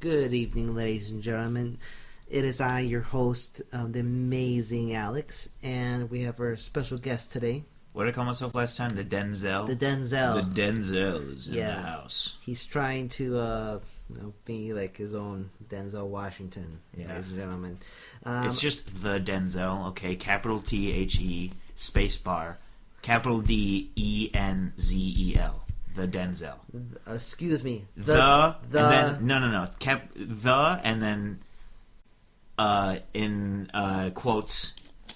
Good evening, ladies and gentlemen. It is I, your host, the amazing Alex, and we have our special guest today. What did I call myself last time? The Denzel? The Denzel. The Denzel is in the house. He's trying to be like his own Denzel Washington, ladies and gentlemen. It's just the Denzel, okay? Capital T-H-E, space bar, capital D-E-N-Z-E-L. The Denzel. Excuse me. The and then no. The and then in quotes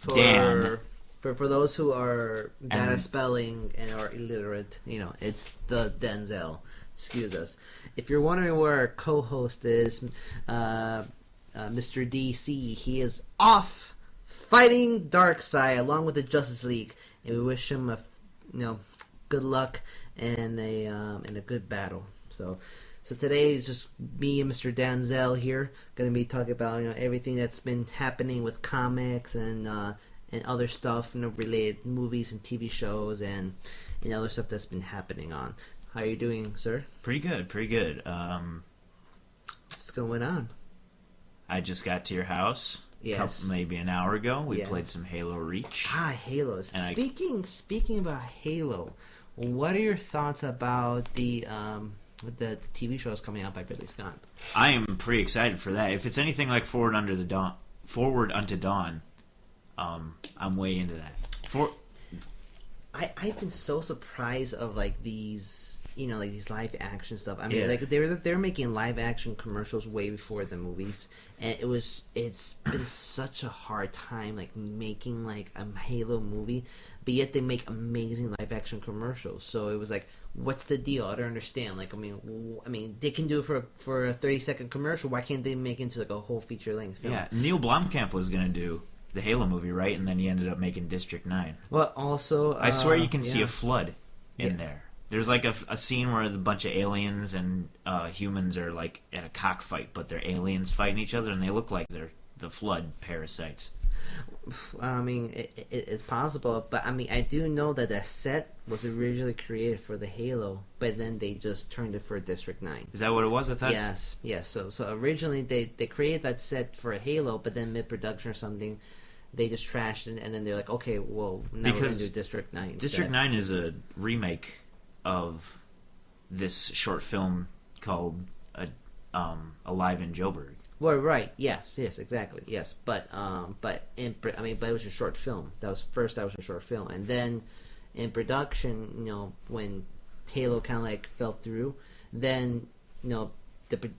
Dan. For those who are bad at spelling and are illiterate, it's the Denzel. Excuse us. If you're wondering where our co-host is, Mr. DC, he is off fighting Darkseid along with the Justice League, and we wish him good luck and a good battle. So today is just me and Mr. Denzel here, going to be talking about everything that's been happening with comics and other stuff, related movies and TV shows and other stuff that's been happening on. How are you doing, sir? Pretty good. What's going on? I just got to your house. Yes. Maybe an hour ago. We played some Halo Reach. Halo. Speaking about Halo, what are your thoughts about the TV shows coming out by Ridley Scott? I am pretty excited for that. If it's anything like Forward Unto Dawn, I'm way into that. I've been so surprised of these these live action stuff. I mean, they're making live action commercials way before the movies, and it's been such a hard time making a Halo movie, but yet they make amazing live action commercials. So it was what's the deal? I don't understand. I mean, they can do it for a 30-second commercial. Why can't they make it into a whole feature length film? Yeah, Neil Blomkamp was gonna do the Halo movie, right? And then he ended up making District 9. Well, also... I swear you can see a flood in there. There's a scene where a bunch of aliens and humans are at a cockfight, but they're aliens fighting each other, and they look like they're the flood parasites. I mean, it's possible, but I mean, I do know that the set was originally created for the Halo, but then they just turned it for District 9. Is that what it was? I thought. Yes. So originally they created that set for a Halo, but then mid-production or something, they just trashed it, and then they're like, okay, well, now we're going to do District 9. District 9 is a remake of this short film called Alive in Joburg. Well, right. Yes, exactly. Yes, but it was a short film. That was a short film, and then in production, when Halo kind of fell through, then the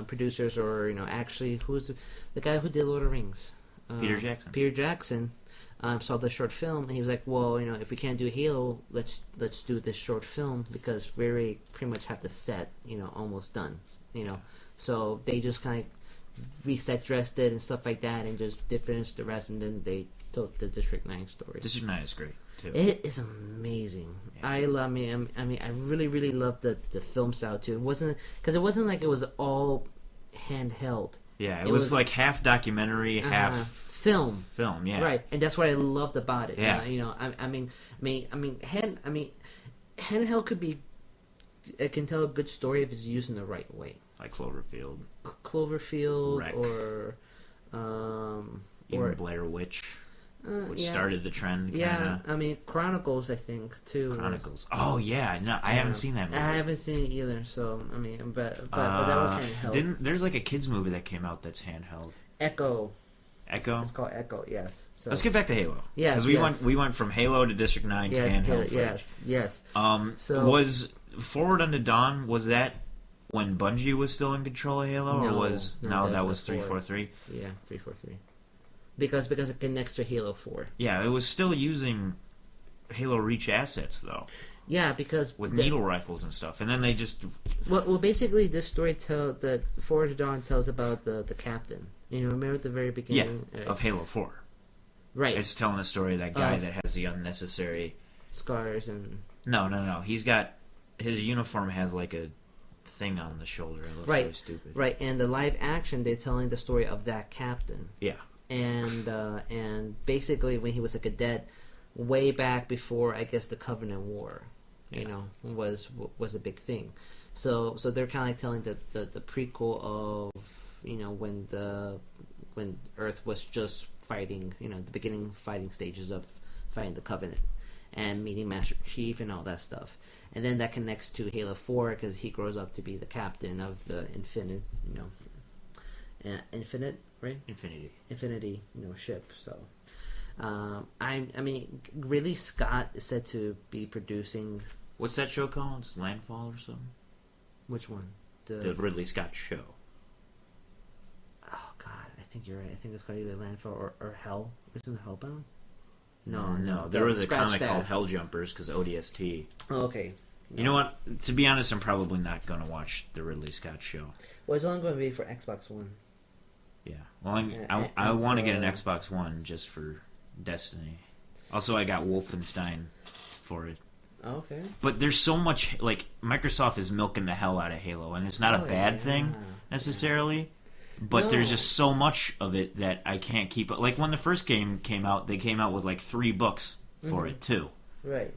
producers, or actually, who's the guy who did Lord of the Rings? Peter Jackson saw the short film, and he was like, well, if we can't do Halo, let's do this short film, because we already pretty much have the set almost done. So they just kind of dressed it and stuff like that, and just finished the rest, and then they told the District 9 story. District 9 is great too. It is amazing. Yeah. I really, really love the film style too. It wasn't like it was all handheld. Yeah, it was half documentary, half film. Yeah, right, and that's what I loved about it. Yeah, handheld could be. It can tell a good story if it's used in the right way. Like Cloverfield, Wreck. or Blair Witch, which started the trend. Yeah, I mean Chronicles, I think too. Chronicles. Oh yeah, no, I haven't seen that movie. I haven't seen it either. So I mean, but that was handheld. There's a kids movie that came out that's handheld. Echo. It's called Echo. Yes. So let's get back to Halo. Yes, because we went from Halo to District 9 to handheld. Yes. So was Forward Unto Dawn, was that when Bungie was still in control of Halo, or was that was 343? Yeah, 343. Because it connects to Halo 4. Yeah, it was still using Halo Reach assets though. Yeah, because with needle rifles and stuff, and then they just well, basically this story the Forward to Dawn tells about the captain. Remember at the very beginning of Halo 4. Right. It's telling the story of that guy that has the unnecessary scars and no. He's got his uniform has a thing on the shoulder. It looks really stupid. Right, and the live action, they're telling the story of that captain. Yeah. And basically when he was a cadet, way back before, I guess, the Covenant War. you know, was a big thing. So they're kind of like telling the prequel of, you know, when Earth was just fighting, you know, the beginning fighting stages of fighting the Covenant and meeting Master Chief and all that stuff. And then that connects to Halo 4 because he grows up to be the captain of the Infinite, you know, Infinite, right? Infinity, you know, ship. So, I mean, Ridley Scott is said to be producing. What's that show called? It's Landfall or something? Which one? The Ridley Scott show. Oh God, I think you're right. I think it's called either Landfall or Hell. Isn't it Hellbound? No. There was a comic called Hell Jumpers because ODST. Oh, okay. No. You know what? To be honest, I'm probably not going to watch the Ridley Scott show. Well, it's only going to be for Xbox One. Yeah. Well, I want to get an Xbox One just for Destiny. Also, I got Wolfenstein for it. Oh, okay. But there's so much, like, Microsoft is milking the hell out of Halo, and it's not a bad thing, necessarily. Yeah. But there's just so much of it that I can't keep up. Like, when the first game came out, they came out with, like, 3 books for it, too. Right.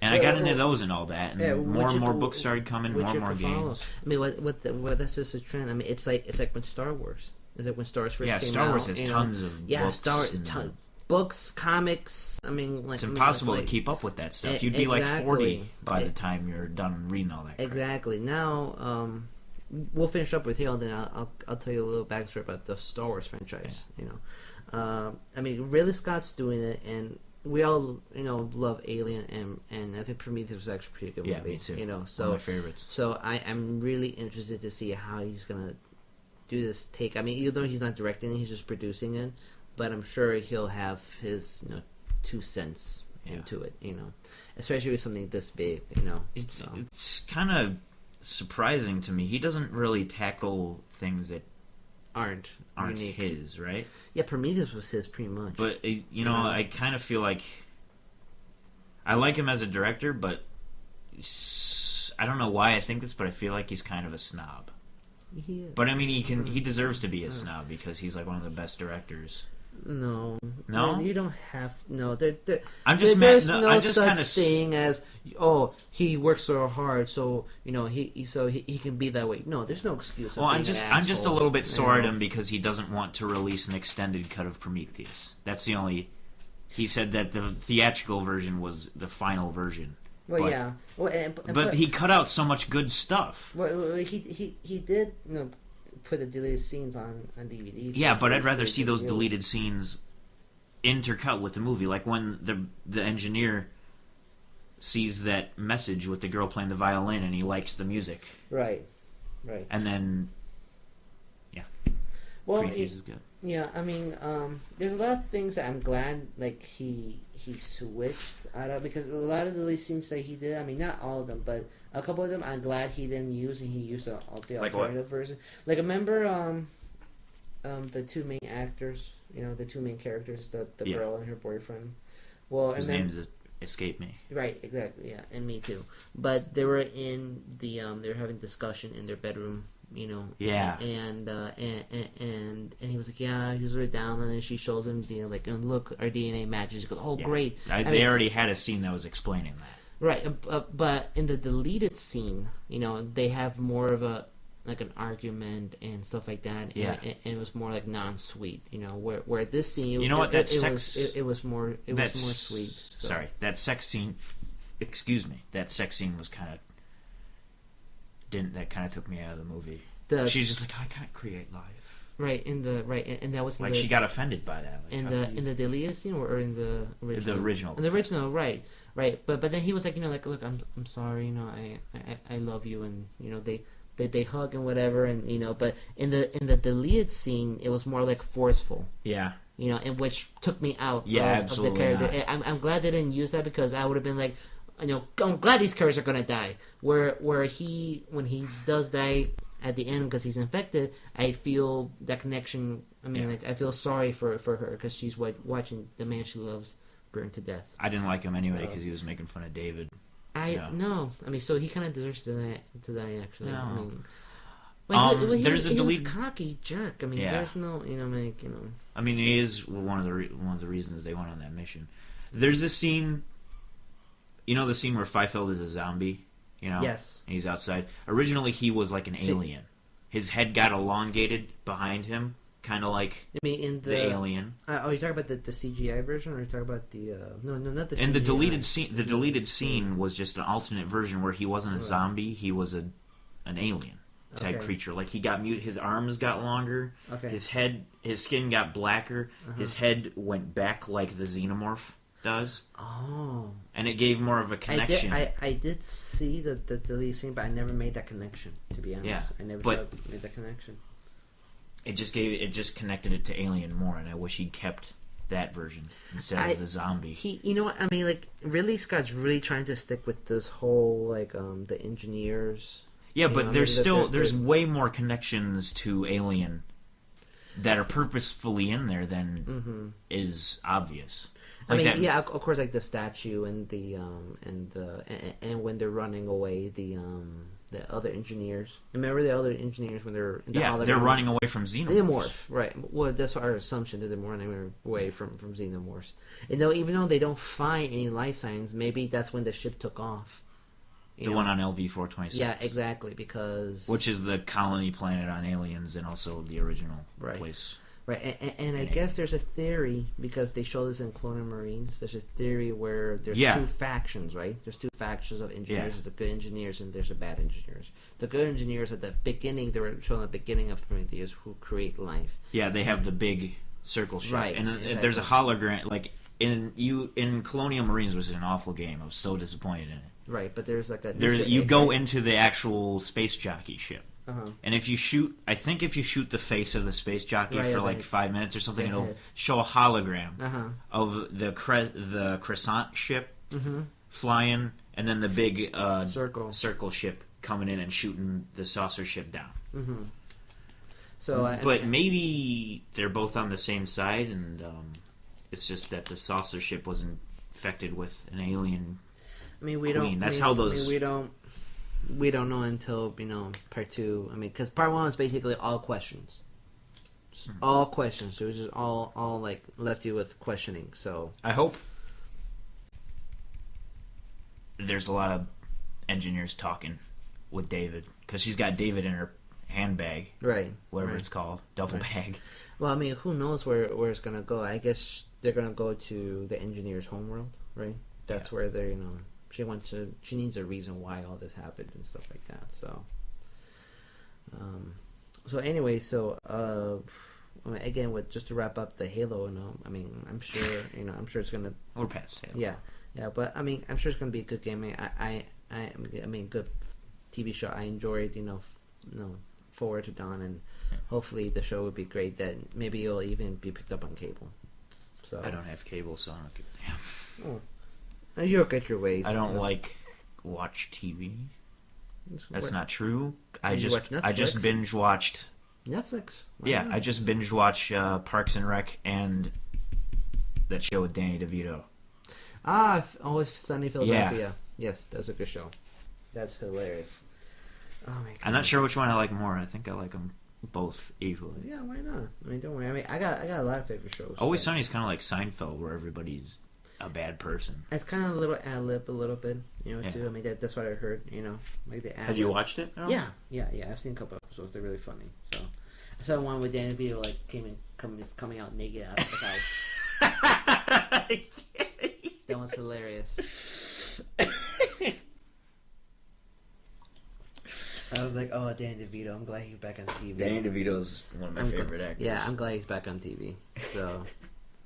And I got into those and all that, and more and more books started coming, more and more games. I mean, what that's just a trend. I mean, it's like when Star Wars. Is it when Star Wars first came out? Yeah, Star Wars has tons of books. Star Wars, books, comics. I mean, like, it's impossible to keep up with that stuff. You'd be like 40 by the time you're done reading all that crap. Exactly. Now, we'll finish up with Halo, and then I'll tell you a little backstory about the Star Wars franchise. Yeah. You know, I mean, Ridley Scott's doing it, and we all, you know, love Alien, and I think Prometheus was actually a pretty good movie. Yeah, me too. You know, so one of my favorites. So I'm really interested to see how he's gonna do this take. I mean, even though he's not directing it, he's just producing it. But I'm sure he'll have his, you know, 2 cents into it. You know, especially with something this big. You know, it's kind of surprising to me. He doesn't really tackle things that aren't unique. His, right? Yeah, Prometheus was his pretty much. But you know, I kind of feel like I like him as a director, but I don't know why I think this, but I feel like he's kind of a snob. Yeah. But I mean, he deserves to be a snob because he's like one of the best directors. No, you don't have. No, there's no such thing as he works so hard, so you know he can be that way. No, there's no excuse. Well, I'm just a little bit sore at him because he doesn't want to release an extended cut of Prometheus. That's the only. He said that the theatrical version was the final version. Well, yeah. Well, but he cut out so much good stuff. Well, he did, you know, put the deleted scenes on DVD. Yeah, but I'd rather see those deleted scenes intercut with the movie. Like when the engineer sees that message with the girl playing the violin and he likes the music. Right. And then, Prometheus is good. Yeah, I mean, there's a lot of things that I'm glad, like, he switched out of, because a lot of the lead scenes that he did, I mean, not all of them, but a couple of them I'm glad he didn't use, and he used the alternative version. Like, remember, the 2 main actors, you know, the 2 main characters, the girl and her boyfriend? Well, his names escape me. Right, exactly, yeah, and me too. But they were in the, they were having discussion in their bedroom, you know. Yeah. And he was like, yeah, he was right down, and then she shows him the, like, look, our DNA matches. He goes, oh, great. They already had a scene that was explaining that. Right, but in the deleted scene, you know, they have more of a, like, an argument and stuff like that. And it was more like non-sweet, you know, where this scene, you know what, it was more sweet. So. Sorry, that sex scene, excuse me, that sex scene was kind of, that kind of took me out of the movie. She's just like, I can't create life. Right, and that was like she got offended by that. Like, in the deleted scene or in the original? The original. In the original, right. But then he was like, you know, like, look, I'm sorry, you know, I love you, and you know they hug and whatever, and you know, but in the deleted scene, it was more like forceful. Yeah. You know, and which took me out of the absolutely character. I'm glad they didn't use that, because I would have been like, you know, I'm glad these characters are gonna die. Where when he does die at the end because he's infected, I feel that connection. I mean, like, I feel sorry for her because she's watching the man she loves burn to death. I didn't like him anyway because he was making fun of David. No. I mean, so he kind of deserves to die actually. No. I mean, there's a delete. He was a cocky jerk. I mean, there's no, you know, like, you know. I mean, he is one of the reasons they went on that mission. There's this scene. You know the scene where Fifield is a zombie? You know? Yes. And he's outside. Originally, he was like an alien. His head got elongated behind him, kind of like the alien. You talking about the CGI version, or you talking about the no, not the CGI. And the deleted scene. The deleted scene was just an alternate version where he wasn't a zombie. He was an alien type creature. Like he got his arms got longer. Okay. His skin got blacker. His head went back like the xenomorph does. Oh. And it gave more of a connection. I did see the deleted scene, but I never made that connection, to be honest. Yeah, I never made that connection. It just connected it to Alien more, and I wish he'd kept that version instead of the zombie. You know what I mean? Like Ridley Scott's really trying to stick with this whole like the engineers. Yeah, but there's way more connections to Alien that are purposefully in there than is obvious. Like of course, like the statue and the and when they're running away, the other engineers. Remember the other engineers when they're in the they're running away from xenomorphs. Right. Well, that's our assumption that they're running away from xenomorphs. And even though they don't find any life signs, maybe that's when the ship took off. The one on LV-426. Yeah, exactly, which is the colony planet on Aliens and also the original place. Right, and I guess there's a theory, because they show this in Clone Marines, there's a theory where there's two factions, right? There's two factions of engineers. There's the good engineers and there's the bad engineers. The good engineers at the beginning, they were shown at the beginning of Prometheus, who create life. Yeah, they have the big circle ship. Right, and exactly. There's a hologram, like, in Colonial Marines, which is an awful game. I was so disappointed in it. Right, but there's like you go into the actual space jockey ship. Uh-huh. And if you shoot the face of the space jockey for like 5 minutes or something, it'll show a hologram of the Crescent ship flying, and then the big circle ship coming in and shooting the saucer ship down. Mm-hmm. So, but maybe they're both on the same side, and it's just that the saucer ship was infected with an alien. I mean, we don't know until part 2. I mean, because part 1 was basically all questions, all questions. It was just all like left you with questioning. So I hope there's a lot of engineers talking with David, because she's got David in her handbag, right? Whatever it's called, duffel bag. Well, I mean, who knows where it's gonna go? I guess they're gonna go to the engineer's homeworld, right? That's where they're she needs a reason why all this happened and stuff like that. So, anyway, again, just to wrap up the Halo, I mean, I'm sure it's gonna. We're past Halo. Yeah, but I mean, I'm sure it's gonna be a good game. I mean, good TV show. I enjoyed, Forward to Dawn, and hopefully the show would be great. That maybe it'll even be picked up on cable. So I don't have cable, so I don't give a damn. Oh. You'll get your ways. I don't watch TV. That's not true. I just binge watched Netflix. Yeah, I just binge watched Parks and Rec and that show with Danny DeVito. Always Sunny in Philadelphia. Yes, that's a good show. That's hilarious. Oh my god. I'm not sure which one I like more. I think I like them both equally. Yeah, why not? I mean, don't worry. I mean, I got a lot of favorite shows. Always Sunny is kind of like Seinfeld, where everybody's a bad person. It's kind of a little ad-lib a little bit, too. I mean, that's what I heard, like the ad-lib. Have you watched it? Yeah. I've seen a couple episodes. They're really funny. So I saw one with Danny DeVito coming out naked out of the house. That was hilarious. I was like, oh, Danny DeVito. I'm glad he's back on TV. Danny DeVito's one of my favorite actors. Yeah, I'm glad he's back on TV. So.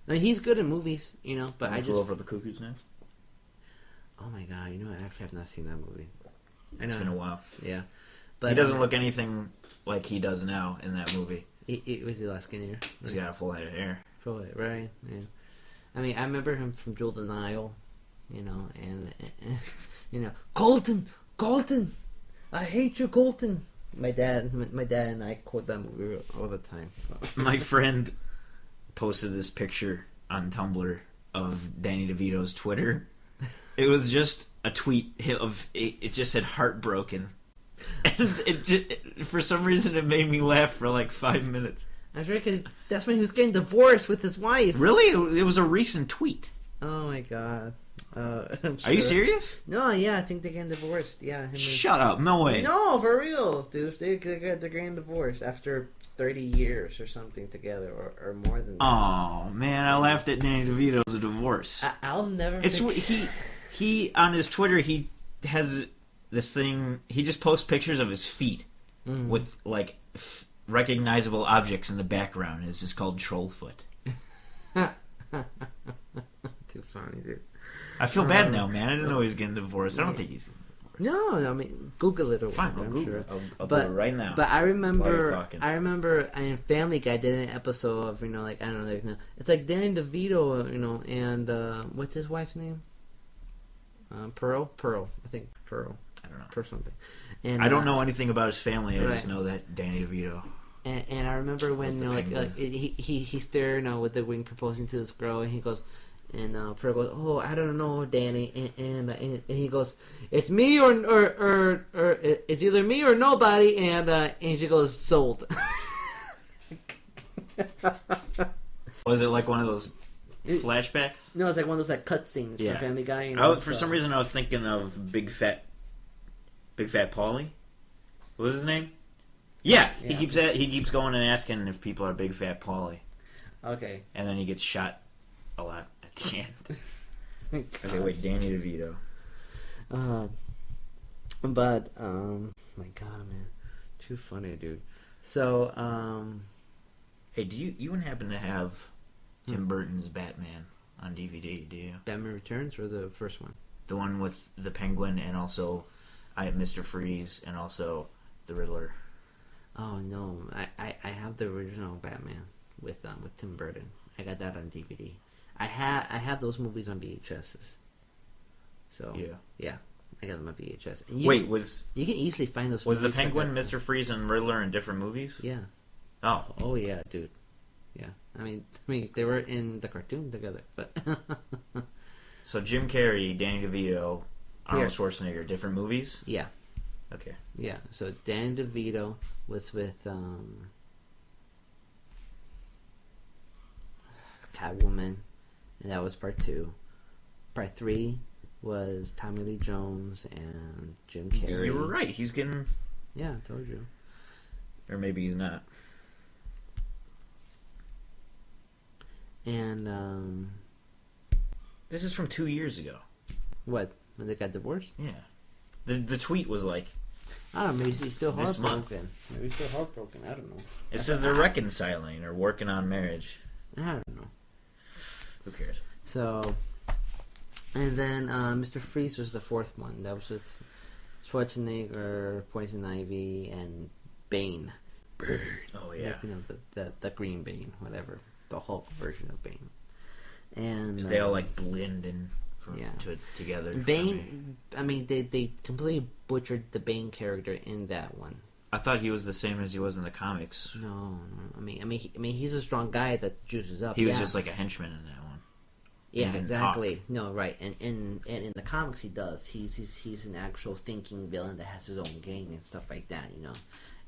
I mean, he's good in movies, but I just... Over the Cuckoo's Nest? Oh my god, I actually have not seen that movie. It's been a while. Yeah. But he doesn't look anything like he does now in that movie. Was he a lot skinnier? He's got a full head of hair. Full head, right? Yeah. I mean, I remember him from Jewel of the Nile, and Colton! I hate you, Colton! My dad and I quote that movie all the time. So. My friend posted this picture on Tumblr of Danny DeVito's Twitter. It was just a tweet of it just said heartbroken, and for some reason it made me laugh for like 5 minutes. I'm sure because that's when he was getting divorced with his wife. Really, it was a recent tweet. Oh my god! I'm Are you sure. serious? No, yeah, I think they're getting divorced. Yeah. Shut up. No way. No, for real, dude. They're getting divorced after 30 years or something together, or more than that. Oh, man, I laughed at Danny DeVito's divorce. I'll never. It's he on his Twitter, he has this thing. He just posts pictures of his feet with like recognizable objects in the background. It's just called Trollfoot. Too funny, dude. I feel bad now, man. I didn't know he was getting divorced. I don't think he's. No, I mean, Google it or Fine, whatever. I'll I'm Google. sure. I'll do it right now. But I While you're remember, talking. in Family Guy did an episode of, like, I don't know, like, it's like Danny DeVito, and what's his wife's name? Pearl, I think Pearl. I don't know. Pearl something. And I don't know anything about his family. I just right. know that Danny DeVito. And I remember when Penguin. he's there, with the ring proposing to this girl, and he goes. And Pearl goes, "Oh, I don't know, Danny," and he goes, "It's me or it's either me or nobody," and she goes, "Sold." Was it like one of those flashbacks? No, it's like one of those like cutscenes Yeah. from Family Guy. For some reason, I was thinking of Big Fat Paulie. What was his name? Yeah, Yeah. he keeps going and asking if people are Big Fat Paulie, Okay. and then he gets shot a lot at the end. Okay, wait, Danny DeVito. But my God, man, too funny, dude. So Hey, do you wouldn't happen to have Tim Burton's Batman on DVD? Do you? Batman Returns or the first one? The one with the Penguin and also I have Mr. Freeze and also the Riddler. Oh no, I have the original Batman with Tim Burton. I got that on DVD. I have those movies on VHSs. So yeah, I got them on VHS. And Wait, you can easily find those. Was the movies Penguin, like Mr. Freeze, and Riddler in different movies? Yeah. Oh, yeah, dude. Yeah, I mean they were in the cartoon together, but so Jim Carrey, Danny DeVito, Arnold Yeah. Schwarzenegger, different movies? yeah, Okay. yeah. So Dan DeVito was with Catwoman, and that was part 2. Part 3 was Tommy Lee Jones and Jim Carrey. You were right. He's getting... Yeah, I told you. Or maybe he's not. And This is from 2 years ago. what? When they got divorced? Yeah. The tweet was like... I don't know. Maybe he's still This month. heartbroken. Maybe he's still heartbroken. I don't know. It says they're reconciling or working on marriage. I don't know. Who cares? So, and then Mr. Freeze was the 4th one. That was with Schwarzenegger, Poison Ivy, and Bane. Oh, yeah. The Green Bane, whatever. The Hulk version of Bane. And They all like blend in Yeah. together. Bane, I mean, they completely butchered the Bane character in that one. I thought he was the same as he was in the comics. No. I mean, he's a strong guy that juices up. He was just like a henchman in that one. Yeah, didn't exactly. No, right. And in the comics, he does. He's an actual thinking villain that has his own gang and stuff like that.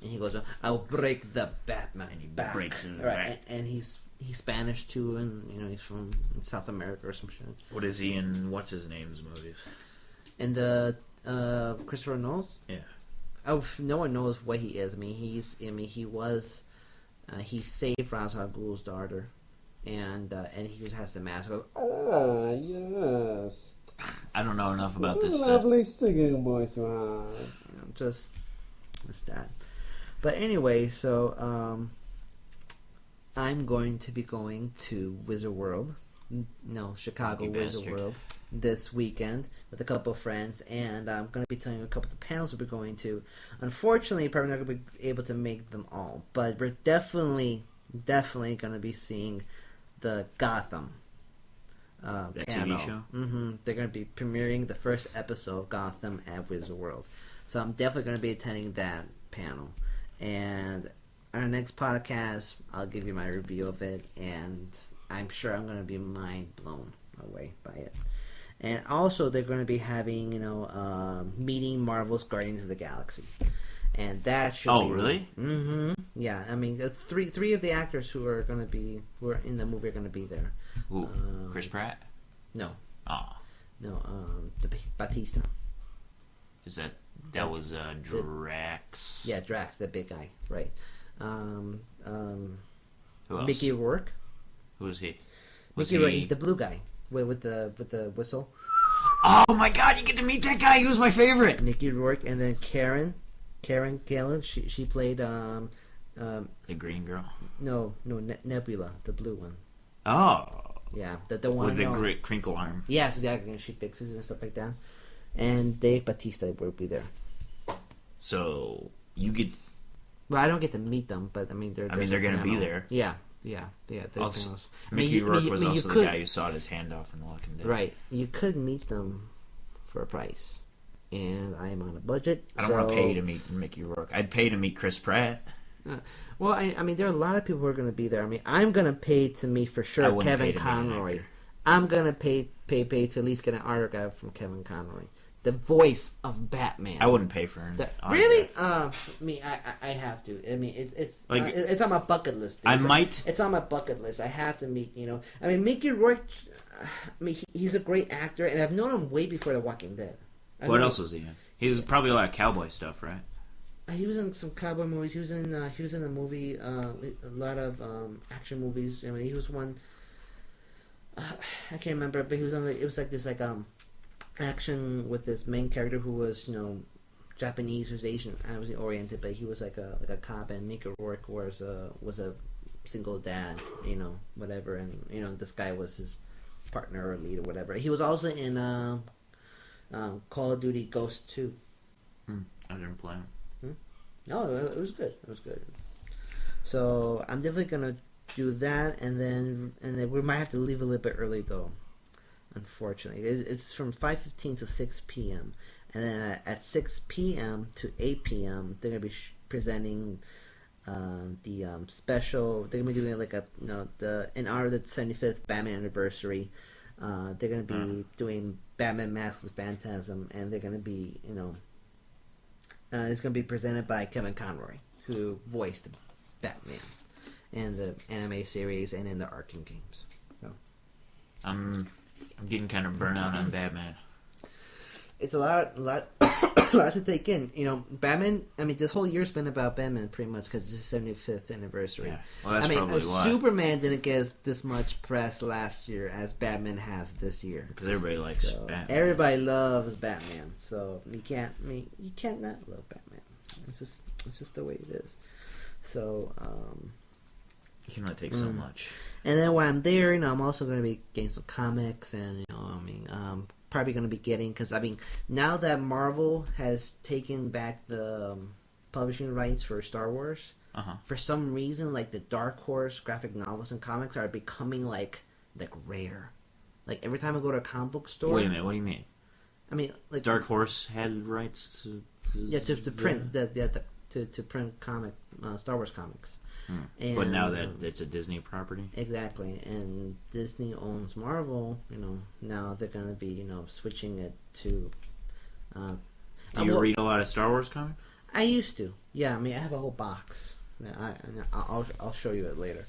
And he goes, "I'll break the Batman's back." breaks his right. back. And he's Spanish too, and he's from South America or some shit. What is he in? What's his name's movies? And the Christopher Nolan. Yeah. Oh, no one knows what he is. He saved Ra's al Ghul's daughter, and he just has the mask. Goes, Ah, yes. I don't know enough about this stuff. Lovely singing voice you have. just that. But anyway, so I'm going to be going to Wizard World. No, Chicago You Wizard bastard. World this weekend with a couple of friends, and I'm going to be telling you a couple of the panels we're going to. Unfortunately, probably not going to be able to make them all, but we're definitely going to be seeing the Gotham That panel. TV show? Mm-hmm. They're going to be premiering the first episode of Gotham at Wizard World, so I'm definitely going to be attending that panel. And on our next podcast, I'll give you my review of it, and I'm sure I'm going to be mind blown away by it. And also, they're going to be having, meeting Marvel's Guardians of the Galaxy, and that should. Oh, be, really? Mm-hmm. Yeah, I mean, three of the actors who are in the movie are going to be there. Ooh, Chris Pratt? No, Oh. No, Batista. Is that was Drax? Yeah, Drax, the big guy, right? Who else? Mickey Rourke. Who is he? Mickey Rourke, he's the blue guy with the whistle. Oh my God! You get to meet that guy. He was my favorite. Mickey Rourke, and then Karen Gillan. She played The green girl. No, Nebula, the blue one. Oh. Yeah, the one with the great crinkle arm. Yes, exactly. And she fixes and stuff like that. And Dave Bautista will be there. So you get. Well, I don't get to meet them, but I mean they're going to be there. Yeah. Also, Mickey Rourke was also the guy who sawed his hand off in The Walking Dead. Right. You could meet them for a price, and I'm on a budget. I don't want to pay to meet Mickey Rourke. I'd pay to meet Chris Pratt. Well, I mean, there are a lot of people who are going to be there. I mean, I'm going to pay to meet for sure Kevin Conroy. I'm going to pay to at least get an autograph from Kevin Conroy, the voice of Batman. I wouldn't pay for an autograph. Really? I have to. I mean, it's on my bucket list. It's on my bucket list. I have to meet. I mean, Mickey Rourke. I mean, he's a great actor, and I've known him way before The Walking Dead. What else was he in? He was probably a lot of cowboy stuff, right? He was in some cowboy movies. He was in a movie, a lot of action movies. I mean, he was one. I can't remember, but he was on. It was like this action with this main character who was Japanese, who was Asian. I was oriented, but he was like a cop, and Mickey Rourke was a single dad, whatever, and this guy was his partner or lead or whatever. He was also in Call of Duty Ghost 2. I didn't play him. No, it was good. It was good. So I'm definitely gonna do that, and then we might have to leave a little bit early though. Unfortunately, it's from 5:15 to 6 p.m. and then at 6 p.m. to 8 p.m. they're gonna be presenting the special. They're gonna be doing like in honor of the 75th Batman anniversary. They're gonna be doing Batman Masks of Phantasm, and they're gonna be it's going to be presented by Kevin Conroy, who voiced Batman in the anime series and in the Arkham games. So. I'm getting kind of burnt out on Batman. It's a lot to take in. Batman. I mean, this whole year's been about Batman, pretty much, because it's the 75th anniversary. Yeah. Well, that's probably why. Superman didn't get this much press last year as Batman has this year. Because everybody likes Batman. Everybody loves Batman, so you can't not love Batman. It's just the way it is. So. You can only take so much. And then while I'm there, I'm also going to be getting some comics, and probably going to be getting, because now that Marvel has taken back the publishing rights for Star Wars, for some reason, like the Dark Horse graphic novels and comics are becoming like rare. Like every time I go to a comic book store. Wait a minute, what do you mean? I mean, like Dark Horse had rights to print to print Star Wars comics. And, but now that it's a Disney property, exactly, and Disney owns Marvel, now they're going to be switching it to. Do you read a lot of Star Wars comics? I used to, yeah. I mean, I have a whole box. I'll show you it later.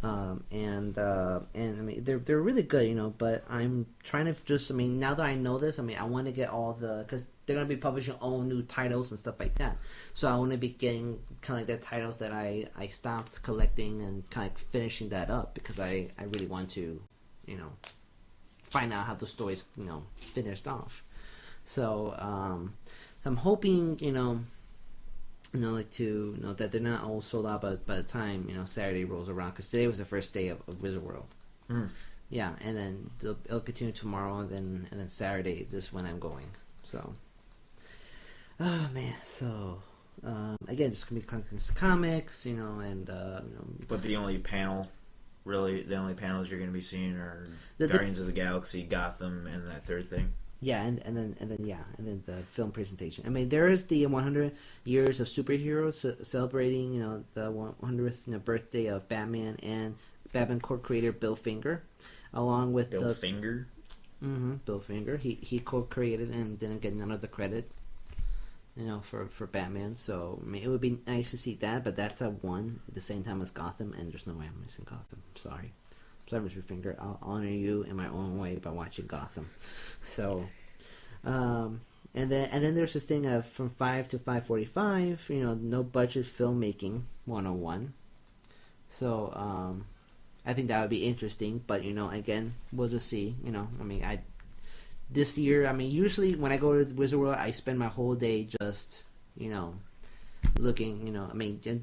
And I mean they're really good, but I'm trying to now that I know this, I want to get all because they're gonna be publishing all new titles and stuff like that. So I want to be getting kind of like the titles that I stopped collecting and kind of finishing that up because I really want to, find out how the story's finished off. So I'm hoping that they're not all sold out by the time Saturday rolls around, because today was the first day of Wizard World. Yeah, and then it'll continue tomorrow, and then Saturday is when I'm going. So, oh man, so again, just gonna be comics, and But the only panels you're gonna be seeing are Guardians of the Galaxy, Gotham, and that third thing. Yeah, and then the film presentation. I mean, there is the 100 years of superheroes celebrating, the 100th birthday of Batman, and Batman co-creator Bill Finger, along with Bill Finger. Bill Finger. He co-created and didn't get none of the credit, for Batman. So I mean, it would be nice to see that, but that's at the same time as Gotham, and there's no way I'm missing Gotham. Sorry. Celebrity Finger. I'll honor you in my own way by watching Gotham. So, and then there's this thing of from 5 to 5:45. No budget filmmaking 101. So, I think that would be interesting. But again, we'll just see. This year, usually when I go to Wizard World, I spend my whole day just looking.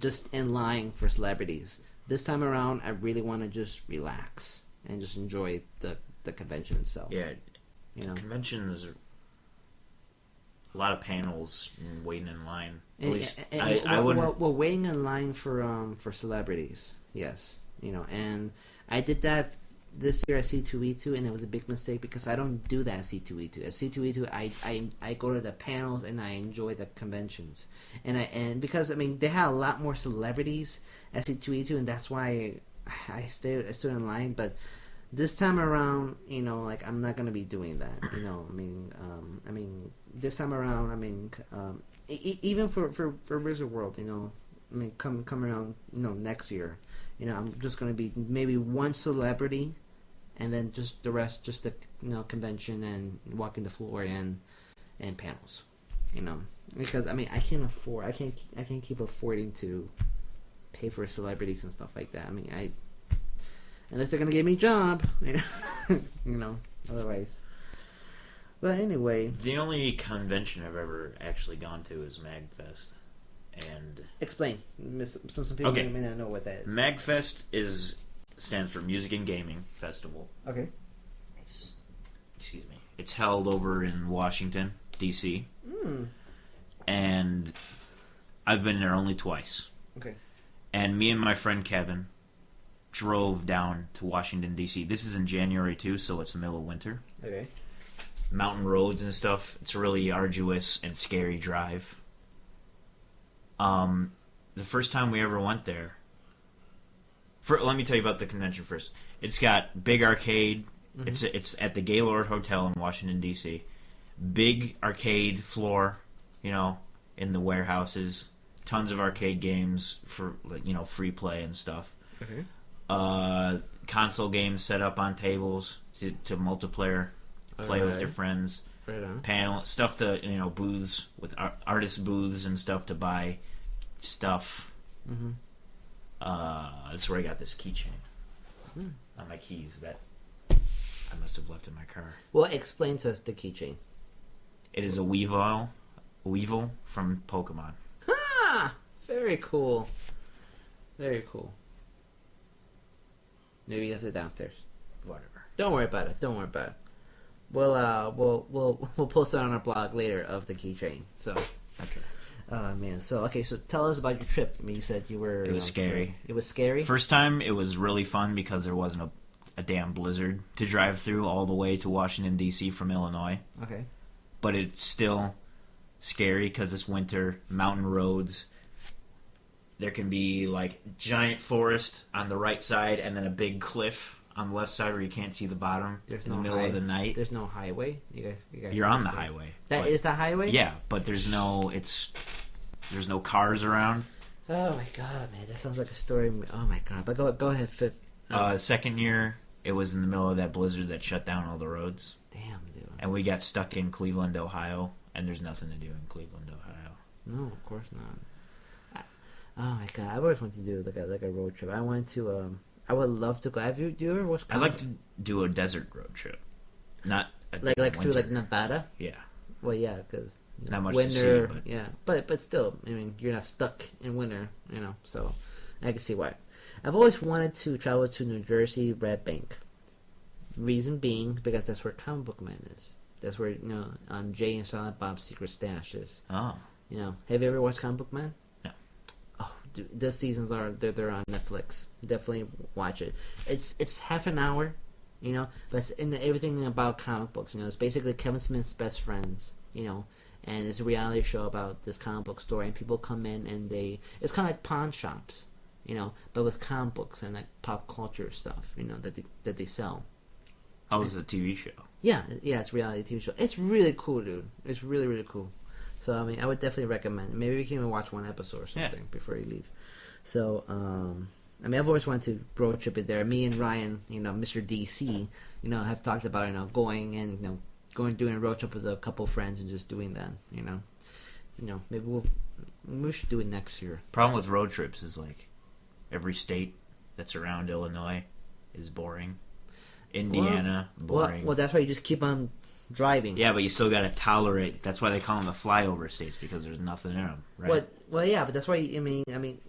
Just in line for celebrities. This time around, I really want to just relax and just enjoy the convention itself. Yeah, conventions are a lot of panels and waiting in line. At least I wouldn't. Well, waiting in line for celebrities, yes, and I did that this year at C2E2, and it was a big mistake because I don't do that at C2E2. At C2E2, I go to the panels and I enjoy the conventions, and because they had a lot more celebrities at C2E2, and that's why I stood in line. But this time around, I'm not gonna be doing that. This time around, even for Wizard World, come around, next year, I'm just gonna be maybe one celebrity. And then just the rest, just the convention and walking the floor and panels, because I can't keep affording to pay for celebrities and stuff like that. Unless they're gonna give me a job, otherwise. But anyway, the only convention I've ever actually gone to is MagFest, and explain. Some people may not know what that is. MagFest stands for Music and Gaming Festival. Okay. It's held over in Washington, D.C. And I've been there only twice. Okay. And me and my friend Kevin drove down to Washington, D.C. This is in January, too, so it's the middle of winter. Okay. Mountain roads and stuff. It's a really arduous and scary drive. The first time we ever went there, let me tell you about the convention first. It's got big arcade. Mm-hmm. It's at the Gaylord Hotel in Washington, D.C. Big arcade floor, in the warehouses. Tons of arcade games for free play and stuff. Okay. Console games set up on tables to multiplayer, play with your friends. Right on. Panel stuff to booths with artist booths and stuff to buy stuff. Mm-hmm. That's where I got this keychain. On my keys that I must have left in my car. Well, explain to us the keychain. It is a Weevil from Pokemon. Ah, very cool. Very cool. Maybe that's it downstairs. Whatever. Don't worry about it. We'll post it on our blog later of the keychain. So. Okay. Oh man. So tell us about your trip. You said you were. It was scary. It was scary. First time, it was really fun because there wasn't a damn blizzard to drive through all the way to Washington D.C. from Illinois. Okay. But it's still scary because it's winter, mountain roads. There can be giant forest on the right side and then a big cliff on the left side where you can't see the bottom in the middle of the night. There's no highway. You're on the highway. That is the highway? Yeah, but there's no cars around. Oh my god, man, that sounds like a story. Oh my god, but go ahead, Fit. Second year, it was in the middle of that blizzard that shut down all the roads. Damn, dude. And we got stuck in Cleveland, Ohio, and there's nothing to do in Cleveland, Ohio. No, of course not. Oh my god, I always wanted to do like a road trip. I went to I would love to go. Do you ever watch? I'd like to do a desert road trip, not through Nevada. Yeah. Well, yeah, because not much winter. to see, but... Yeah, but still, you're not stuck in winter. So I can see why. I've always wanted to travel to New Jersey, Red Bank. Reason being because that's where Comic Book Man is. That's where Jay and Silent Bob's secret stash is. Oh. Have you ever watched Comic Book Man? No. Dude, the seasons they're on Netflix. Definitely watch it. It's half an hour, but it's everything about comic books. It's basically Kevin Smith's best friends, and it's a reality show about this comic book store, and people come in and it's kind of like pawn shops, but with comic books and like pop culture stuff, that they sell. How was the TV show? Yeah, it's a reality TV show. It's really cool, dude. It's really, really cool. So, I would definitely recommend it. Maybe we can even watch one episode or something before you leave. So, I mean, I've always wanted to road trip it there. Me and Ryan, Mr. DC, have talked about going and doing a road trip with a couple friends and just doing that. Maybe we should do it next year. Problem with road trips is like every state that's around Illinois is boring. Indiana, boring. Well, that's why you just keep on driving. Yeah, but you still got to tolerate. That's why they call them the flyover states, because there's nothing in them, right? Well, yeah, but that's why.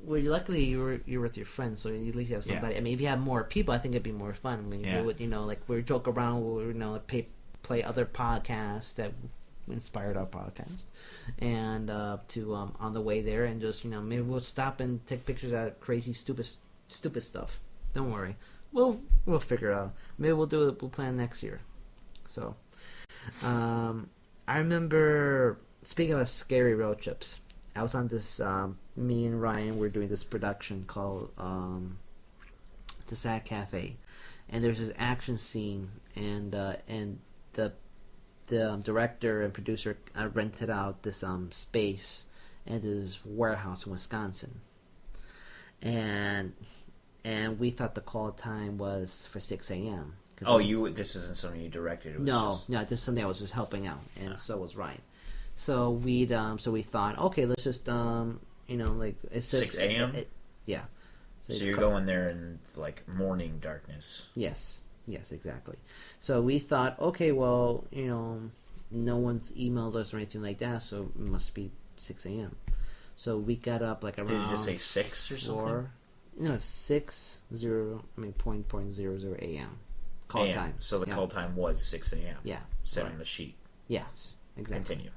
Well, luckily you're with your friends, so you at least have somebody. Yeah. I mean, if you have more people, I think it'd be more fun. I mean, yeah. we would, we would joke around. We would, play other podcasts that inspired our podcast, and on the way there, and just maybe we'll stop and take pictures of crazy, stupid stuff. Don't worry, we'll figure it out. Maybe we'll do it. We'll plan next year. So. I remember, speaking of scary road trips, I was on this, me and Ryan were doing this production called The Sad Cafe, and there's this action scene, and the director and producer rented out this space at this warehouse in Wisconsin, and we thought the call time was for 6 a.m. Oh, this isn't something you directed. It was no, this is something I was just helping out, and so was Ryan. So we thought, okay, let's just it's 6 a.m. Yeah. So you're going there in like morning darkness. Yes, exactly. So we thought, okay, well, no one's emailed us or anything like that, so it must be 6 a.m. So we got up like around. Did you just say 6 or something? No, 0.00 a.m. Call time. So the call time was 6 a.m. Yeah. Set on the sheet. Yes, exactly. Continue.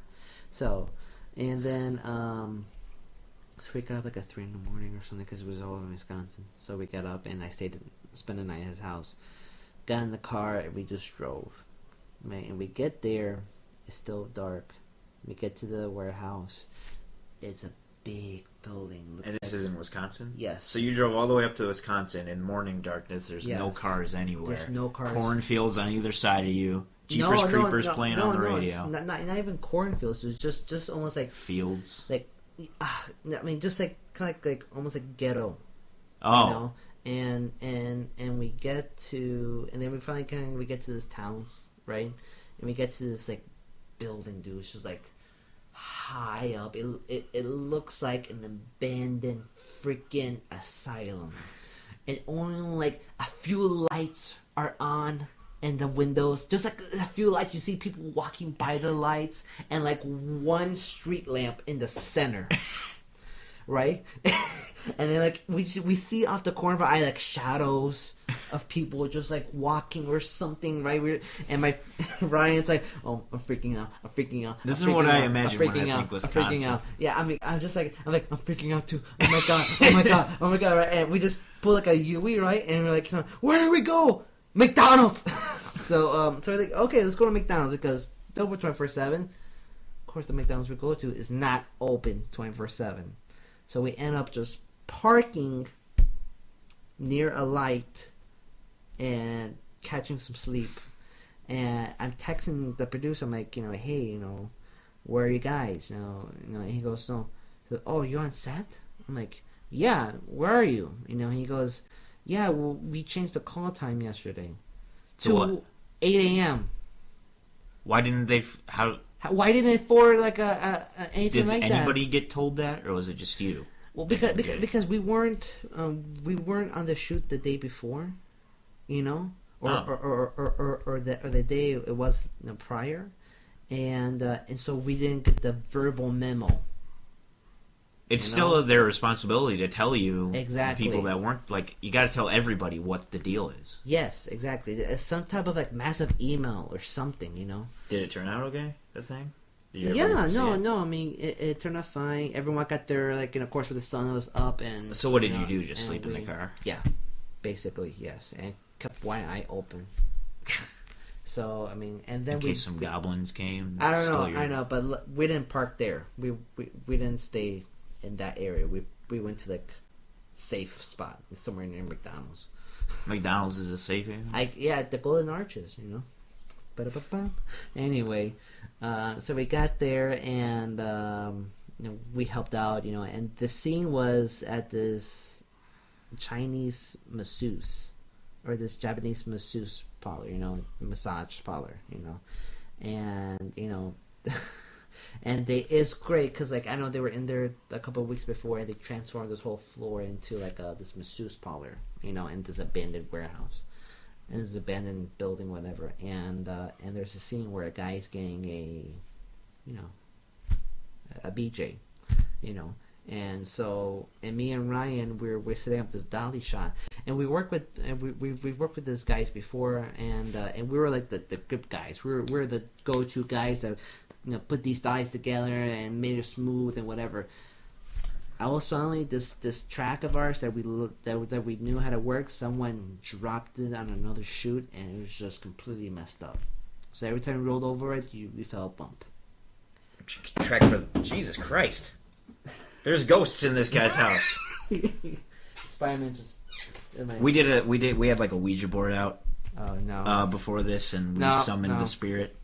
So, and then, so we got up like at 3 in the morning or something because it was all in Wisconsin. So we got up and I spent the night at his house. Got in the car and we just drove. Man, and we get there, it's still dark. We get to the warehouse. It's a big building. And this is in Wisconsin? Yes. So you drove all the way up to Wisconsin in morning darkness. There's no cars anywhere. There's no cars. Cornfields on either side of you. Jeepers Creepers playing on the radio. Not even cornfields. It was just almost like fields. Like, just like kind of like almost like ghetto. Oh. And we get to, and then we finally we get to this town, right? And we get to this like building, dude. It's just like high up. It looks like an abandoned freaking asylum, and only like a few lights are on in the windows. Just like a few lights, you see people walking by the lights, and like one street lamp in the center, right? And then like we see off the corner of our eye like shadows of people just like walking or something, right? And my Ryan's like, oh, I'm freaking out. This is what I imagine when I think Wisconsin. I'm freaking out. Yeah, I'm freaking out too. Oh my god, right? And we just pull like a Yui, right? And we're like, where do we go? McDonald's. So we're like, okay, let's go to McDonald's because they're open 24/7. Of course, the McDonald's we go to is not open 24/7. So we end up just parking near a light and catching some sleep. And I'm texting the producer. I'm like, hey, where are you guys? And he goes, no. He goes, oh, you're on set? I'm like, yeah. Where are you? He goes, yeah. Well, we changed the call time yesterday to 8 a.m. Why didn't they? Why didn't it forward like anything like that? Did anybody get told that, or was it just you? Well, because we weren't on the shoot the day before, or the day it was prior, and so we didn't get the verbal memo. It's still their responsibility to tell you. Exactly. People that weren't you got to tell everybody what the deal is. Yes, exactly. It's some type of like massive email or something, Did it turn out okay? The thing. Yeah, no. I mean, it turned out fine. Everyone got there, of course, with the sun was up, and so what did you do? Just sleep in the car? Yeah, basically, yes, and kept one eye open. So I mean, and then in case some goblins came. I don't know. I know, but we didn't park there. We didn't stay in that area. We went to safe spot somewhere near McDonald's. McDonald's is a safe area. The Golden Arches, Anyway, so we got there and we helped out, and the scene was at this Chinese masseuse or this Japanese masseuse parlor, massage parlor, and and it's great because like I know they were in there a couple of weeks before and they transformed this whole floor into like this masseuse parlor, in this abandoned warehouse, in this abandoned building, whatever, and there's a scene where a guy's getting a BJ, and me and Ryan we're setting up this dolly shot, and we worked with we've worked with these guys before, and we were like the good guys. We're the go-to guys that put these dollies together and made it smooth and whatever. All of a sudden, this track of ours that we knew how to work, someone dropped it on another shoot, and it was just completely messed up. So every time we rolled over it, we felt a bump. Track for Jesus Christ. There's ghosts in this guy's house. Spider-Man just. We had like a Ouija board out. Oh no. Before this, and we summoned the spirit,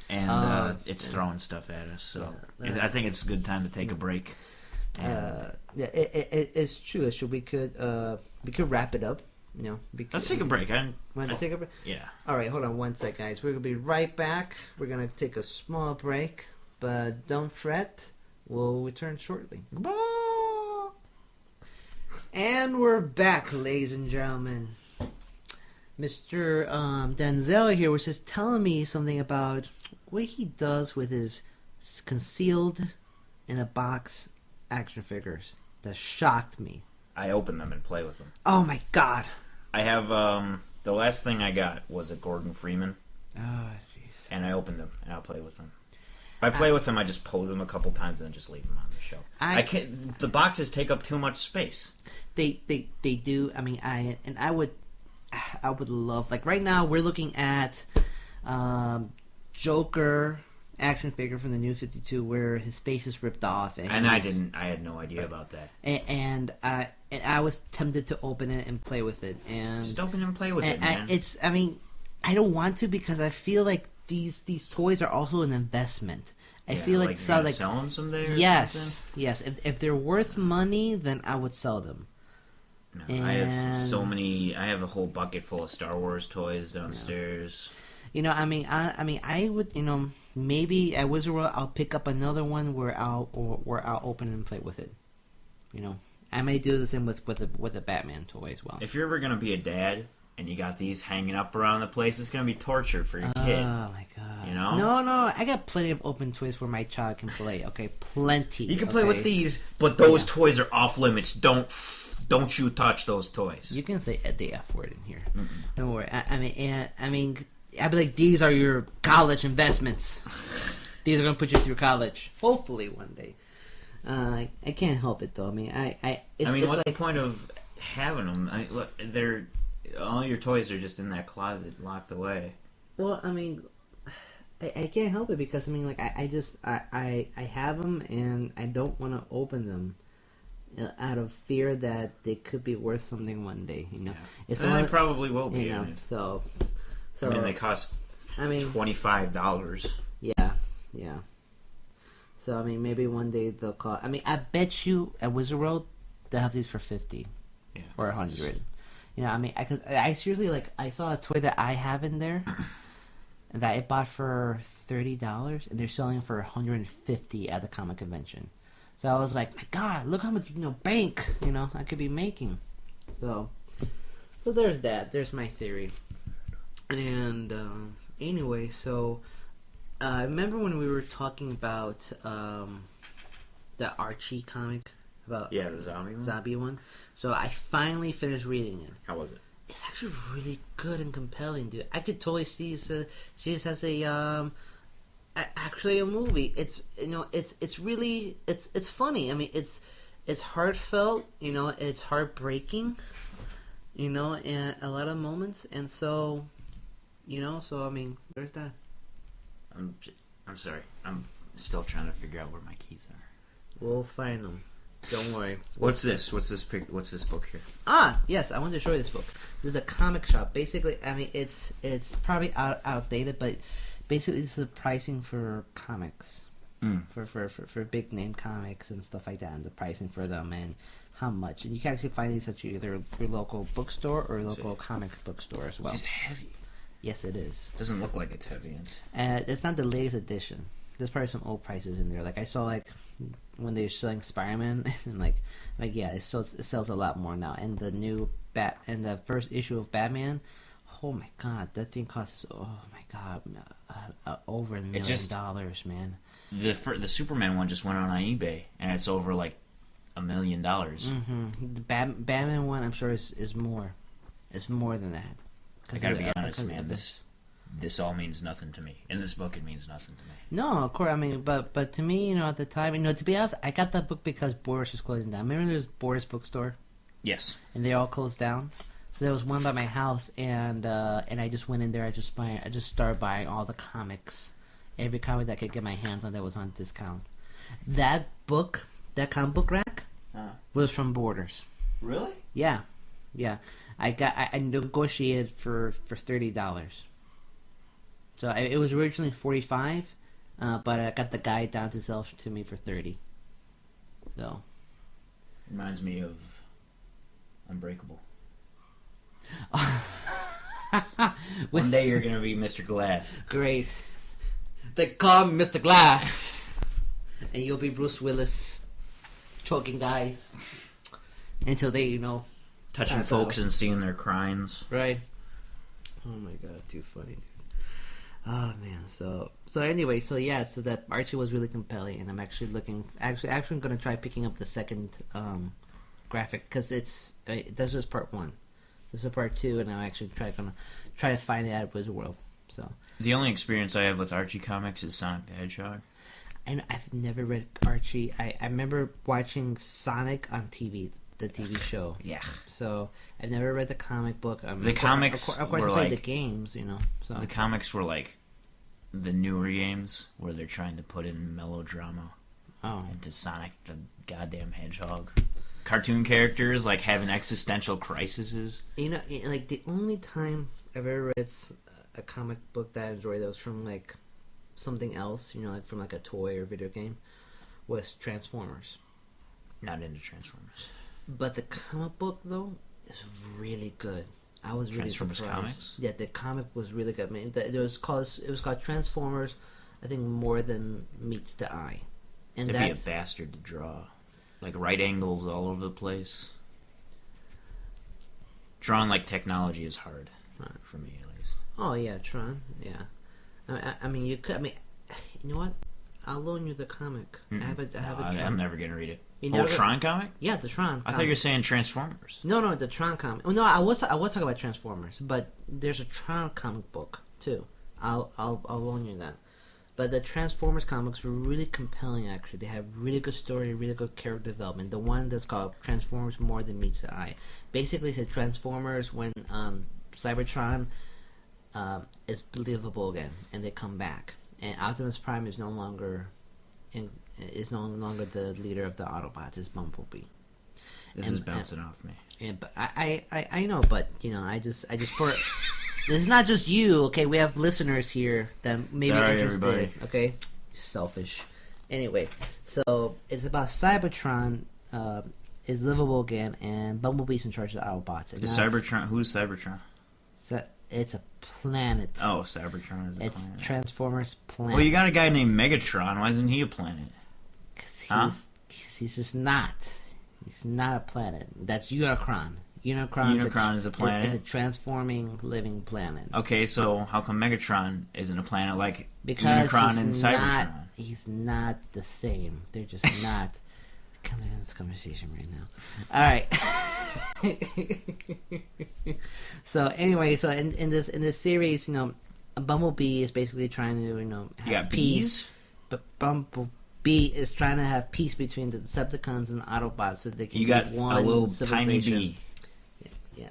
and it's throwing stuff at us. So I think it's a good time to take a break. It's true. We could wrap it up. Let's take a break. Want to take a break? Yeah. All right, hold on one sec, guys. We're gonna be right back. We're gonna take a small break, but don't fret. We'll return shortly. Bye. And we're back, ladies and gentlemen. Mr. Denzel here was just telling me something about what he does with his concealed in a box action figures that shocked me. I open them and play with them. Oh my god. I have the last thing I got was a Gordon Freeman. Oh jeez. And I opened them and I'll play with them. If I play with them, I just pose them a couple times and then just leave them on the shelf. I can't. The boxes take up too much space. They do. I mean, I would love, like right now we're looking at Joker action figure from the New 52 where his face is ripped off, and I had no idea about that. And I was tempted to open it and play with it, and just open it and play with it, man. I mean, I don't want to because I feel like these toys are also an investment. I feel like sell them someday. Yes. If they're worth money, then I would sell them. No, I have so many. I have a whole bucket full of Star Wars toys downstairs. I would. Maybe at Wizard World I'll pick up another one where I'll open and play with it. I may do the same with the Batman toy as well. If you're ever gonna be a dad and you got these hanging up around the place, it's gonna be torture for your kid. Oh my god! No, I got plenty of open toys where my child can play. Okay, plenty. You can play with these, but those toys are off limits. Don't you touch those toys. You can say the F word in here. Mm-mm. Don't worry. I mean, I'd be like, these are your college investments. These are gonna put you through college. Hopefully one day. I can't help it though. I mean, what's the point of having them? Look, all your toys are just in that closet, locked away. Well, I mean, I can't help it because I have them and I don't want to open them out of fear that they could be worth something one day. Yeah. And they probably will be. So they cost $25. Yeah. So maybe one day they'll cost. I bet you at Wizard World they'll have these for $50 or $100. I seriously I saw a toy that I have in there that I bought for $30, and they're selling it for $150 at the comic convention. So I was like, my God, look how much bank I could be making. So there's that. There's my theory. And anyway, so remember when we were talking about the Archie comic about the zombie one? So I finally finished reading it. How was it? It's actually really good and compelling, dude. I could totally see this as a actually a movie. It's it's really it's funny. It's heartfelt. It's heartbreaking. In a lot of moments, and so there's that. I'm sorry. I'm still trying to figure out where my keys are. We'll find them. Don't worry. What's this? What's this book here? Yes, I wanted to show you this book. This is a comic shop. Basically, it's probably outdated, but basically this is the pricing for comics. For big name comics and stuff like that, and the pricing for them and how much. And you can actually find these at either your local bookstore or local comic book store as well. It's heavy. Yes, it is. Doesn't look like it's heavy. It's not the latest edition. There's probably some old prices in there. Like I saw, like when they're selling Spider-Man, and like yeah, it sells a lot more now. And the new the first issue of Batman, oh my god, that thing costs over $1 million, man. The Superman one just went on eBay, and it's over like $1 million. Mm-hmm. The Batman one, I'm sure is more. It's more than that. I gotta be honest, man. This all means nothing to me. In this book, it means nothing to me. No, of course. I mean, but to me, at the time, to be honest, I got that book because Boris was closing down. Remember, there was Boris bookstore. Yes. And they all closed down. So there was one by my house, and I just went in there. I just started buying all the comics, every comic that I could get my hands on that was on discount. That book, that comic book rack, was from Borders. Really? Yeah. I negotiated for $30. So it was originally $45, but I got the guy down to sell to me for $30. So reminds me of Unbreakable. One day you're gonna be Mr. Glass. Great. They call me Mr. Glass, and you'll be Bruce Willis, choking guys until they, touching folks and seeing their crimes. Right. Oh my god, too funny, dude. Oh man, so anyway, so that Archie was really compelling, and I'm actually gonna try picking up the second graphic because this is part 1. This is part 2, and I'm actually gonna try to find it out of Wizard So the only experience I have with Archie comics is Sonic the Hedgehog. And I've never read Archie. I remember watching Sonic on TV, the TV show. Yeah. So I never read the comic book. The comics, of course, were I played like the games. So the comics were like the newer games where they're trying to put in melodrama into Sonic the goddamn Hedgehog. Cartoon characters like having existential crises. Like the only time I've ever read a comic book that I enjoyed that was from like something else, like from like a toy or video game, was Transformers. Not into Transformers. But the comic book though is really good. I was really Transformers surprised. comics? Yeah, the comic was really good. I mean, it was called Transformers. I think More Than Meets the Eye, and That'd be a bastard to draw. Like right angles all over the place. Drawing like technology is hard for me, at least. Oh yeah, Tron. Yeah, I mean you could. I mean, you know what? I'll loan you the comic. Mm-mm. I have a Tron. I'm never gonna read it. Tron comic? Yeah, the Tron. I thought you were saying Transformers. No, the Tron comic. Oh, no, I was talking about Transformers, but there's a Tron comic book too. I'll loan you that. But the Transformers comics were really compelling. Actually, they have really good story, really good character development. The one that's called Transformers More Than Meets the Eye basically said Transformers when Cybertron is believable again, and they come back, and Optimus Prime is no longer the leader of the Autobots. It's Bumblebee. This is bouncing off me. Yeah, but I know, but I just for this is not just you, okay? We have listeners here that may be interested. Everybody. Okay, selfish. Anyway, so it's about Cybertron is livable again, and Bumblebee's in charge of the Autobots. Is Cybertron? Who's Cybertron? So it's a planet. Oh, Cybertron is a it's planet. Transformers planet. Well, you got a guy named Megatron. Why isn't he a planet? Cause he's just not. He's not a planet. That's Unicron. Unicron is a planet. It's a transforming living planet. Okay, so how come Megatron isn't a planet like because Unicron and Cybertron? He's not the same. They're just not. Coming in this conversation right now. All right. So anyway, so in this series, Bumblebee is basically trying to have peace. But Bumblebee is trying to have peace between the Decepticons and the Autobots so they can you got one a little civilization. tiny bee. Yeah.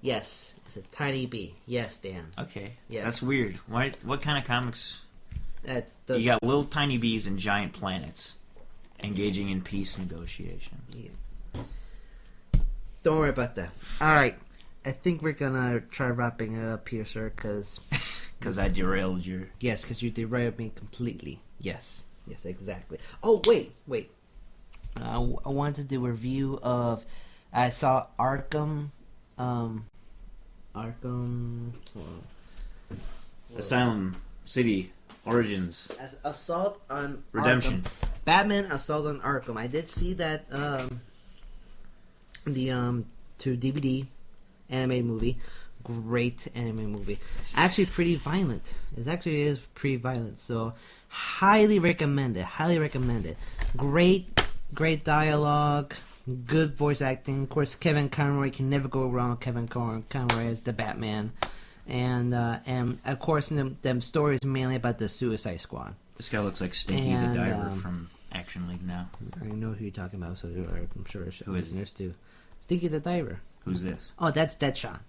Yes, it's a tiny bee. Yes, Dan. Okay. Yes. That's weird. What kind of comics? You got little tiny bees and giant planets engaging in peace negotiation. Yeah. Don't worry about that. All right. I think we're gonna try wrapping it up here, sir, because I derailed your. Yes, because you derailed me completely. Yes, exactly. Oh, wait. I wanted to do a review of. I saw Arkham. Arkham. Asylum City Origins Assault on Redemption. Arkham. Batman Assault on Arkham. I did see that the to DVD anime movie. Great anime movie. Actually pretty violent. It actually is pretty violent. So highly recommend it. Highly recommend it. Great dialogue. Good voice acting. Of course, Kevin Conroy can never go wrong. Kevin Conroy as the Batman. And of course, them stories mainly about the Suicide Squad. This guy looks like Stinky the Diver from Action League now. I know who you're talking about, so I'm sure Who is listeners do. Stinky the Diver. Who's this? Oh, that's Deadshot.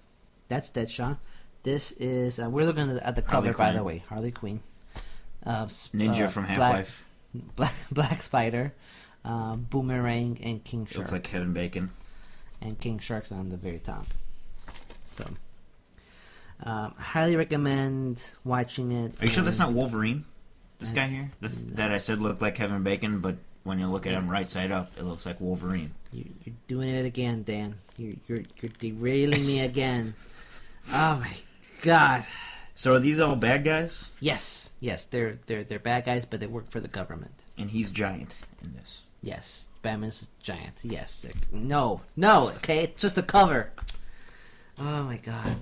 That's Deadshot. This is we're looking at the cover, by the way. Harley Quinn. Ninja from Half-Life. Black Spider. Boomerang and King Shark. Looks like Kevin Bacon. And King Shark's on the very top. So, highly recommend watching it. Are you sure that's not Wolverine? This guy here? That I said looked like Kevin Bacon, but when you look at him right side up, it looks like Wolverine. You're doing it again, Dan. You're derailing me again. Oh my god. So are these all bad guys? Yes, they're bad guys, but they work for the government. And he's giant in this. Yes, Batman's a giant. Yes. No. Okay, it's just a cover. Oh my god.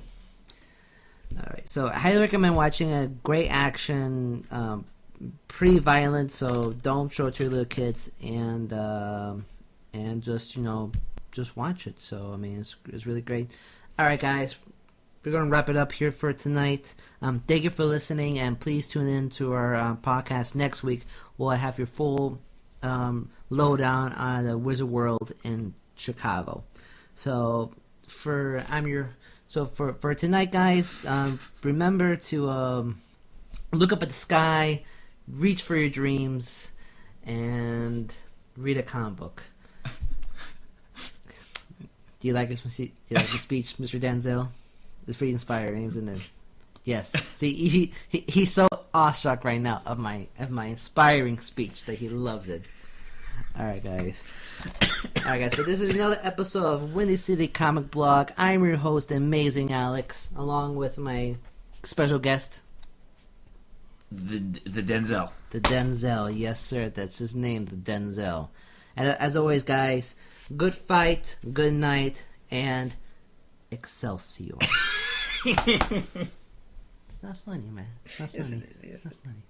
All right, so I highly recommend watching a great action, pretty violent. So don't show it to your little kids, and just just watch it. So I mean, it's really great. All right, guys. We're going to wrap it up here for tonight. Thank you for listening, and please tune in to our podcast next week. We'll have your full lowdown on the Wizard World in Chicago. So for tonight, guys, remember to look up at the sky, reach for your dreams, and read a comic book. Do you like this speech, Mr. Denzel? It's pretty inspiring, isn't it? Yes. See, he's so awestruck right now of my inspiring speech that he loves it. All right, guys. So this is another episode of Windy City Comic Blog. I'm your host, Amazing Alex, along with my special guest, the Denzel. The Denzel. Yes, sir. That's his name, the Denzel. And as always, guys, good fight, good night, and Excelsior. It's not funny, man. It's not funny. It's not funny.